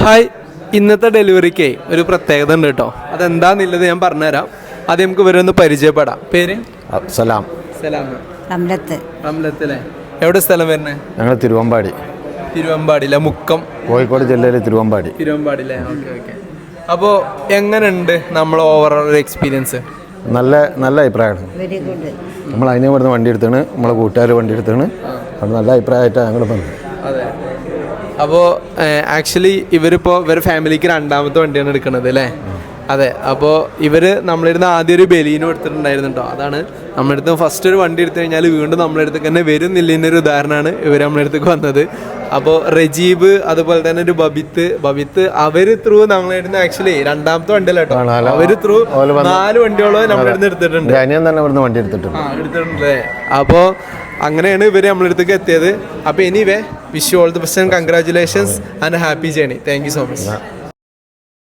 Hi, ഇന്നത്തെ ഡെലിവറിക്ക് ഒരു പ്രത്യേകത ഉണ്ട് കേട്ടോ. അതെന്താന്നുള്ളത് ഞാൻ പറഞ്ഞുതരാം. ആദ്യം നമുക്ക് ഇവരൊന്ന് പരിചയപ്പെടാം. പേര്? സലാം. സലാം. റംലത്ത്. റംലത്ത് അല്ലേ? എവിടെ സ്ഥലം വരുന്നത്? ഞങ്ങൾ തിരുവമ്പാടി. തിരുവമ്പാടിയിലെ മുക്കം, കോഴിക്കോട് ജില്ലയിലെ തിരുവമ്പാടി. തിരുവമ്പാടിയിലെ. Okay okay. അപ്പോൾ എങ്ങനെയുണ്ട് നമ്മൾ ഓവറോൾ ഒരു എക്സ്പീരിയൻസ്? നല്ല നല്ല അഭിപ്രായമാണ്. Very good. നമ്മൾ അതിനെ ഇവിടുന്ന് വണ്ടി എടുത്താണ്, നമ്മളെ കൂട്ടുകാർ വണ്ടി എടുത്താണ്. അത് നല്ല അഭിപ്രായമായിട്ടാണ് ഞങ്ങൾ വന്നത്. അതെ. അപ്പോൾ ആക്ച്വലി ഇവരുടെ ഫാമിലിക്ക് രണ്ടാമത്തെ വണ്ടിയാണ് എടുക്കുന്നത് അല്ലേ? അതെ. അപ്പോൾ നമ്മളിരുന്ന് ആദ്യം ഒരു ബലീനോ എടുത്തിട്ടുണ്ടായിരുന്നു കേട്ടോ. അതാണ് നമ്മളെടുത്ത് ഫസ്റ്റ് ഒരു വണ്ടി എടുത്തു കഴിഞ്ഞാൽ വീണ്ടും നമ്മളെടുത്ത് തന്നെ വരുന്നില്ല എന്നൊരു ഉദാഹരണമാണ് ഇവർ നമ്മളെടുത്തേക്ക് വന്നത്. അപ്പോൾ റജീബ്, അതുപോലെ തന്നെ ഒരു ബബിത്ത് അവർ ത്രൂ നമ്മളെടുത്ത് ആക്ച്വലി രണ്ടാമത്തെ വണ്ടിയല്ല കേട്ടോ, അവർ ത്രൂ 4 വണ്ടിയോളം നമ്മളെടുത്ത് എടുത്തിട്ടുണ്ട്. അനിയൻ തന്നെ ഇവിടുന്ന് വണ്ടി എടുത്തിട്ടുണ്ട്. എടുത്തിട്ടുണ്ടല്ലേ? അപ്പോൾ അങ്ങനെയാണ് ഇവർ നമ്മളെടുത്തേക്ക് എത്തിയത്. അപ്പോൾ anyway, wish you all the best and congratulations and happy journey. Thank you so much.